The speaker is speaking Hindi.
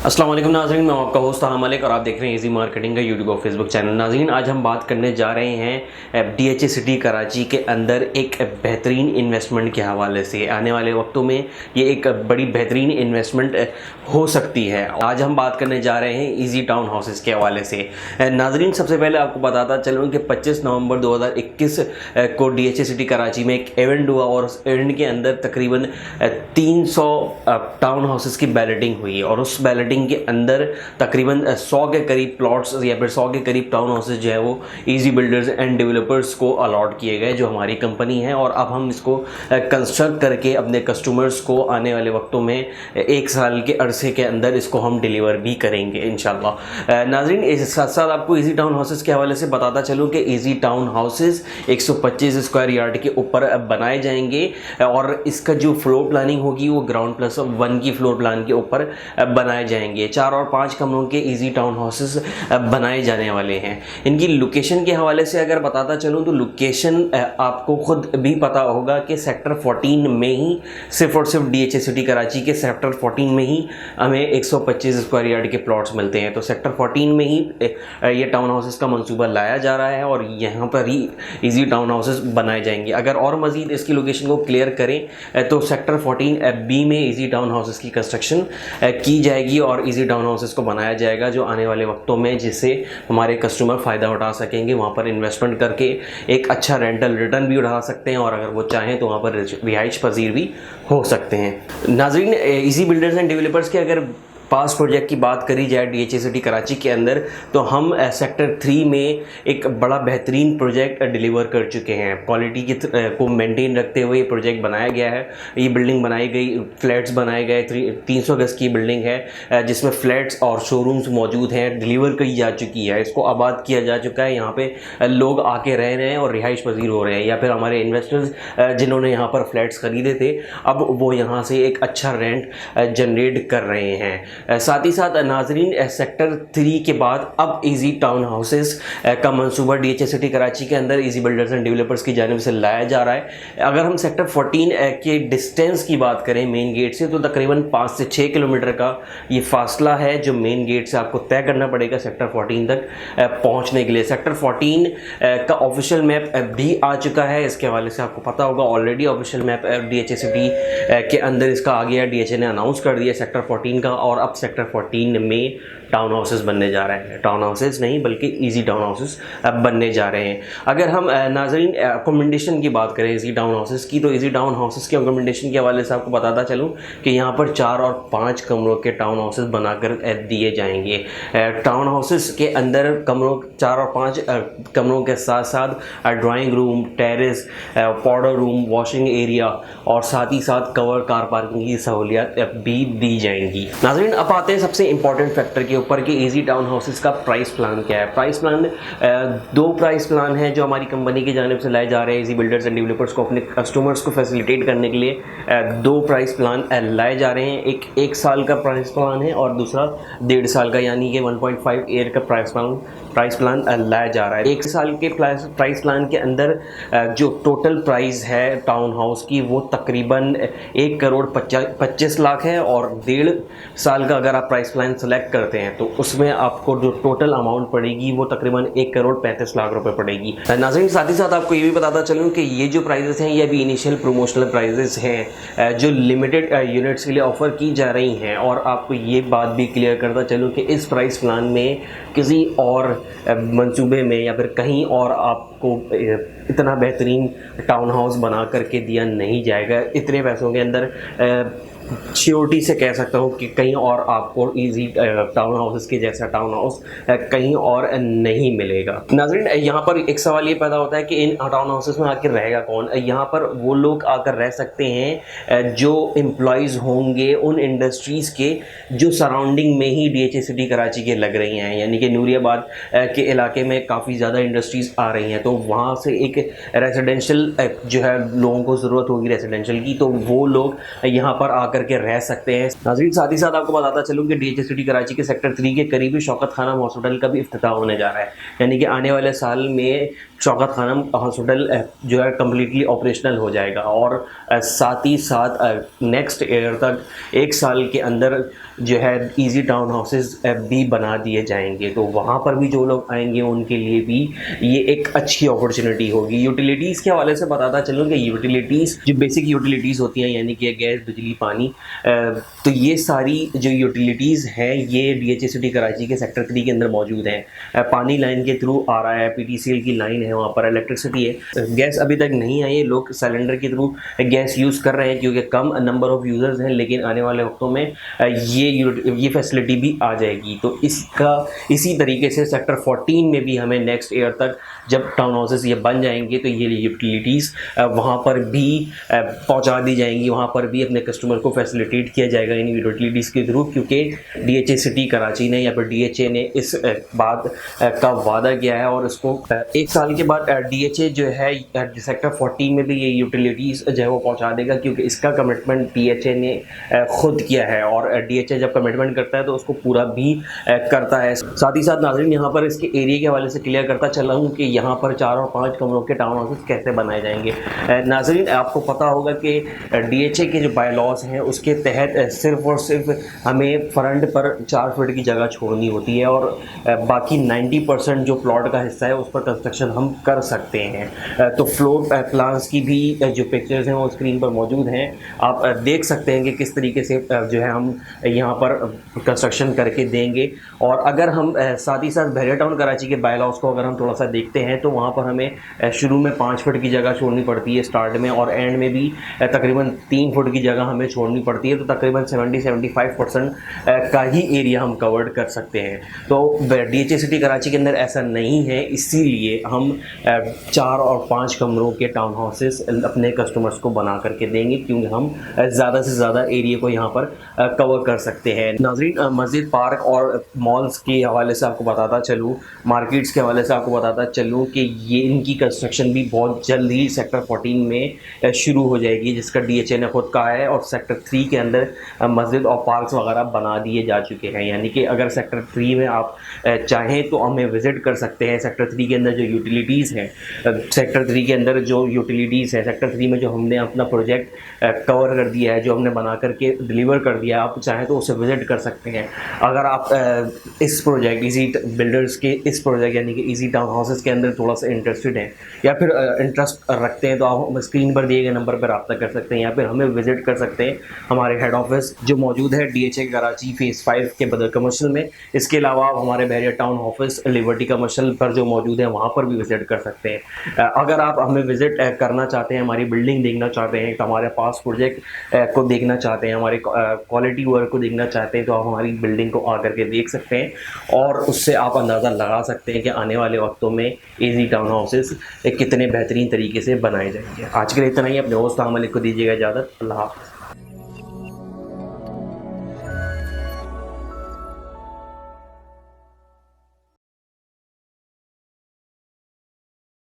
अस्सलाम वालेकुम नाज़रीन, मैं आपका होस्ट ताहा मलिक और आप देख रहे हैं इजी मार्केटिंग का यूट्यूब और फेसबुक चैनल। नाज़रीन, आज हम बात करने जा रहे हैं DHA सिटी कराची के अंदर एक बेहतरीन इन्वेस्टमेंट के हवाले से। आने वाले वक्तों में ये एक बड़ी बेहतरीन इन्वेस्टमेंट हो सकती है। आज हम बात करने जा रहे हैं इजी टाउन हाउसेस के हवाले से। नाज़रीन, सबसे पहले आपको बताता चलूँ कि 25 नवंबर 2021 को DHA सिटी कराची में एक इवेंट हुआ और उस इवेंट के अंदर तकरीबन 300 टाउन हाउसेस की बैलेटिंग हुई और उस बैलेटिंग के अंदर तकरीबन 100 के करीब प्लॉट्स या फिर 100 के करीब टाउन हाउसेस जो है वो इजी बिल्डर्स एंड डेवलपर्स को अलॉट किए गए, जो हमारी कंपनी है। और अब हम इसको कंस्ट्रक्ट करके अपने कस्टमर्स को आने वाले वक्तों में 1 साल के अरसे के अंदर इसको हम डिलीवर भी करेंगे इंशाल्लाह। नाज़रीन, इस साथ साथ आपको इजी टाउन हाउसेस के हवाले से बताता चलूँ कि easy town houses 125 square yard के ऊपर बनाए जाएंगे और इसका जो फ्लोर प्लानिंग होगी वो ग्राउंड प्लस 1 की फ्लोर प्लान के ऊपर बनाए जाएंगे। 4 और 5 कमरों के इजी टाउन हाउसेस बनाए जाने वाले हैं। इनकी लोकेशन के हवाले से अगर बताता चलूँ तो लोकेशन आपको खुद भी पता होगा कि सेक्टर 14 में ही सिर्फ और सिर्फ DHA सिटी कराची के सेक्टर 14 में ही हमें 125 स्क्वायर यार्ड के प्लॉट्स मिलते हैं। तो सेक्टर 14 में ही ये टाउन हाउसेस का मंसूबा लाया जा रहा है और यहाँ पर ही इजी टाउन हाउसेस बनाए जाएंगे। अगर और मज़ीद इसकी लोकेशन को क्लियर करें तो सेक्टर 14B में इजी टाउन हाउसेस की कंस्ट्रक्शन की जाएगी और इजी टाउन हाउसेस को बनाया जाएगा, जो आने वाले वक्तों में जिससे हमारे कस्टमर फ़ायदा उठा सकेंगे। वहाँ पर इन्वेस्टमेंट करके एक अच्छा रेंटल रिटर्न भी उठा सकते हैं और अगर वो चाहें तो वहाँ पर रिहाइश पजीर भी हो सकते हैं। नाज़रीन, इजी बिल्डर्स एंड डेवलपर्स के अगर पास प्रोजेक्ट की बात करी जाए DHA सिटी कराची के अंदर तो हम सेक्टर 3 में एक बड़ा बेहतरीन प्रोजेक्ट डिलीवर कर चुके हैं। क्वालिटी को मेंटेन रखते हुए ये प्रोजेक्ट बनाया गया है। ये बिल्डिंग बनाई गई, फ्लैट्स बनाए गए, 300 गज की बिल्डिंग है जिसमें फ्लैट्स और शोरूम्स मौजूद हैं। डिलीवर की जा चुकी है, इसको आबाद किया जा चुका है। यहाँ पे लोग आके रह रहे हैं और रिहाइश पजीर हो रहे हैं, या फिर हमारे इन्वेस्टर्स जिन्होंने यहाँ पर फ्लैट्स ख़रीदे थे अब वो यहाँ से एक अच्छा रेंट जनरेट कर रहे हैं। साथ ही साथ नाजरीन, सेक्टर 3 के बाद अब इजी टाउन हाउसेस का मंसूबा DHA सिटी कराची के अंदर इजी बिल्डर्स एंड डेवलपर्स की जानिब से लाया जा रहा है। अगर हम सेक्टर 14 के डिस्टेंस की बात करें मेन गेट से तो तकरीबन 5 से 6 किलोमीटर का ये फासला है जो मेन गेट से आपको तय करना पड़ेगा सेक्टर 14 तक पहुँचने के लिए। सेक्टर 14 का ऑफिशियल मैप भी आ चुका है, इसके हवाले से आपको पता होगा already official map DHA city के अंदर इसका आ गया। DHA ने अनाउंस कर दिया सेक्टर 14 का और अब सेक्टर 14 में टाउन हाउसेस बनने जा रहे हैं। टाउन हाउसेस नहीं बल्कि इजी टाउन हाउसेस अब बनने जा रहे हैं। अगर हम नाजरीन अकोमोडेशन की बात करें इजी टाउन हाउसेस की, तो इजी टाउन हाउसेस के अकोमोडेशन के हवाले से आपको बताता चलूँ कि यहाँ पर 4 और 5 कमरों के टाउन हाउसेस बनाकर दिए जाएंगे। टाउन हाउसेस के अंदर 4 और 5 कमरों के साथ साथ drawing room, terrace, powder room, washing area और साथ ही साथ कवर कार पार्किंग की सहूलियत भी दी जाएंगी। नाज़रीन, अब आते हैं सबसे इंपॉर्टेंट फैक्टर के ऊपर कि इजी टाउन हाउसेस का प्राइस प्लान क्या है। प्राइस प्लान 2 प्राइस प्लान है जो हमारी कंपनी की जानिब से लाए जा रहे हैं। इजी बिल्डर्स एंड डेवलपर्स को अपने कस्टमर्स को फैसिलिटेट करने के लिए 2 प्राइस प्लान लाए जा रहे हैं। एक साल का प्राइस प्लान है और दूसरा 1.5 साल का, यानी कि 1.5 ईयर का प्राइस प्लान लाया जा रहा है। 1 साल के प्राइस प्लान के अंदर जो टोटल प्राइस है टाउन हाउस की वो तकरीबन 1,25 लाख है और 1.5 साल का अगर आप प्राइस प्लान सेलेक्ट करते हैं तो उसमें आपको जो टोटल अमाउंट पड़ेगी वो तकरीबन 1,35 लाख रुपए पड़ेगी। नाज़रीन, साथ ही साथ आपको ये भी बताता चलूँ कि ये जो प्राइजेस हैं ये अभी इनिशियल प्रमोशनल प्राइजेस हैं जो लिमिटेड यूनिट्स के लिए ऑफ़र की जा रही हैं। और आपको ये बात भी क्लियर करता चलूँ कि इस प्राइस प्लान में किसी और मंसूबे में या फिर कहीं और आपको इतना बेहतरीन टाउन हाउस बना करके दिया नहीं जाएगा। इतने पैसों के अंदर श्योरिटी से कह सकता हूँ कि कहीं और आपको इजी टाउन हाउसेस के जैसा टाउन हाउस कहीं और नहीं मिलेगा। नाज़रीन, यहाँ पर एक सवाल ये पैदा होता है कि इन टाउन हाउसेस में आकर रहेगा कौन। यहाँ पर वो लोग आकर रह सकते हैं जो एम्प्लॉयज़ होंगे उन इंडस्ट्रीज़ के जो सराउंडिंग में ही DHA सिटी कराची के लग रही हैं, यानी कि नूरियाबाद के इलाके में काफ़ी ज़्यादा इंडस्ट्रीज़ आ रही हैं। तो वहाँ से एक रेजिडेंशियल जो है लोगों को ज़रूरत होगी रेजिडेंशियल की, तो वो लोग यहाँ पर आकर करके रह सकते हैं। नाज़रीन, साथ ही साथ आपको बताता चलूँ कि DHA सिटी कराची के सेक्टर 3 के करीब ही शौकत खानम हॉस्पिटल का भी इफ्तिताह होने जा रहा है, यानी कि आने वाले साल में शौकत खानम हॉस्पिटल जो है कम्प्लीटली ऑपरेशनल हो जाएगा और साथ ही साथ नेक्स्ट ईयर तक 1 साल के अंदर जो है इजी टाउन हाउसेस भी बना दिए जाएंगे। तो वहाँ पर भी जो लोग आएंगे उनके लिए भी ये एक अच्छी अपॉर्चुनिटी होगी। यूटिलिटीज़ के हवाले से बताता चलूँ कि यूटिलिटीज़ जो बेसिक यूटिलिटीज़ होती हैं, यानी कि गैस, बिजली, पानी, तो ये सारी जो यूटिलिटीज़ हैं ये DHA सिटी कराची के सेक्टर 3 के अंदर मौजूद हैं। पानी लाइन के थ्रू आ रहा है, PTCL की लाइन है, वहाँ पर इलेक्ट्रिसिटी है। गैस अभी तक नहीं आई है, लोग सिलेंडर के थ्रू गैस यूज़ कर रहे हैं क्योंकि कम नंबर ऑफ़ यूज़र्स हैं, लेकिन आने वाले वक्तों में ये फैसिलिटी भी आ जाएगी। तो इसी तरीके से सेक्टर 14 में भी हमें नेक्स्ट ईयर तक जब टाउन हाउसेस ये बन जाएंगे तो ये यूटिलिटीज़ वहाँ पर भी पहुँचा दी जाएंगी, वहाँ पर भी अपने कस्टमर को फैसिलिटेट किया जाएगा इन यूटिलिटीज़ के थ्रू, क्योंकि DHA सिटी कराची ने या फिर DHA ने इस बात का वादा किया है और इसको 1 साल के बाद DHA जो है सेक्टर 14 में भी ये यूटिलिटीज़ जो है वो पहुँचा देगा, क्योंकि इसका कमिटमेंट DHA ने खुद किया है और DHA जब कमिटमेंट करता है तो उसको पूरा भी करता है। साथ ही साथ नाज़रीन, यहाँ पर इसके एरिया के हवाले से क्लियर करता चला हूँ कि यहाँ पर 4 और 5 कमरों के टाउन हाउसेस कैसे बनाए जाएंगे। नाज़रीन, आपको पता होगा कि DHA के जो बायलॉज हैं उसके तहत सिर्फ़ और सिर्फ हमें फ्रंट पर 4 फीट की जगह छोड़नी होती है और बाकी 90% जो प्लॉट का हिस्सा है उस पर कंस्ट्रक्शन हम कर सकते हैं। तो फ्लोर प्लान्स की भी जो पिक्चर्स हैं वो स्क्रीन पर मौजूद हैं, आप देख सकते हैं कि किस तरीके से जो है हम यहाँ पर कंस्ट्रक्शन करके देंगे। और अगर हम साथ ही साथ बहरिया टाउन कराची के बायलॉज को अगर हम थोड़ा सा देखते हैं तो वहाँ पर हमें शुरू में 5 फुट की जगह छोड़नी पड़ती है स्टार्ट में, और एंड में भी तकरीबन 3 फुट की जगह हमें छोड़नी पड़ती है। तो तकरीबन 70-75% का ही एरिया हम कवर्ड कर सकते हैं। तो DHA सिटी कराची के अंदर ऐसा नहीं है, इसीलिए हम 4 और 5 कमरों के टाउन हाउसेस अपने कस्टमर्स को बना करके देंगे, क्योंकि हम ज़्यादा से ज़्यादा एरिया को यहाँ पर कवर कर सकते हैं। नाज़रीन, मस्जिद, पार्क और मॉल्स के हवाले से आपको बताता चलूँ, मार्केट्स के हवाले से आपको बताता चलूँ कि ये इनकी कंस्ट्रक्शन भी बहुत जल्द ही सेक्टर 14 में शुरू हो जाएगी, जिसका DHA ने खुद कहा है। और सेक्टर 3 के अंदर मस्जिद और पार्क्स वगैरह बना दिए जा चुके हैं, यानी कि अगर सेक्टर 3 में आप चाहें तो हमें विज़िट कर सकते हैं। सेक्टर 3 के अंदर जो यूटिलिटीज़ हैं, सेक्टर 3 में जो हमने अपना प्रोजेक्ट कवर कर दिया है, जो हमने बना करके डिलीवर कर दिया है, आप चाहें तो उसे विज़िट कर सकते हैं। अगर आप इस प्रोजेक्ट इजी बिल्डर्स के इस प्रोजेक्ट यानी कि इजी टाउन हाउसेस के अंदर थोड़ा सा इंटरेस्टेड हैं या फिर इंटरेस्ट रखते हैं, तो आप स्क्रीन पर दिए गए नंबर पर रब्ता कर सकते हैं या फिर हमें विज़िट कर सकते हैं। हमारे हेड ऑफिस जो मौजूद है DHA कराची फ़ेज़ 5 के बदर कमर्शियल में। इसके अलावा आप हमारे बहरिया टाउन ऑफिस लिबर्टी कमर्शियल पर जो मौजूद है वहाँ पर भी विज़िट कर सकते हैं। अगर आप हमें विज़िट करना चाहते हैं, हमारी बिल्डिंग देखना चाहते हैं, हमारे पास प्रोजेक्ट को देखना चाहते हैं, हमारे क्वालिटी वर्क को देखना चाहते हैं, तो आप हमारी बिल्डिंग को आकर के देख सकते हैं और उससे आप अंदाज़ा लगा सकते हैं कि आने वाले वक्तों में इजी टाउन हाउसेस कितने बेहतरीन तरीके से बनाए जाएंगे। आज के लिए इतना ही। अपने दोस्त मलिक को दीजिएगा इजाज़त। अल्लाह हाफ़िज़।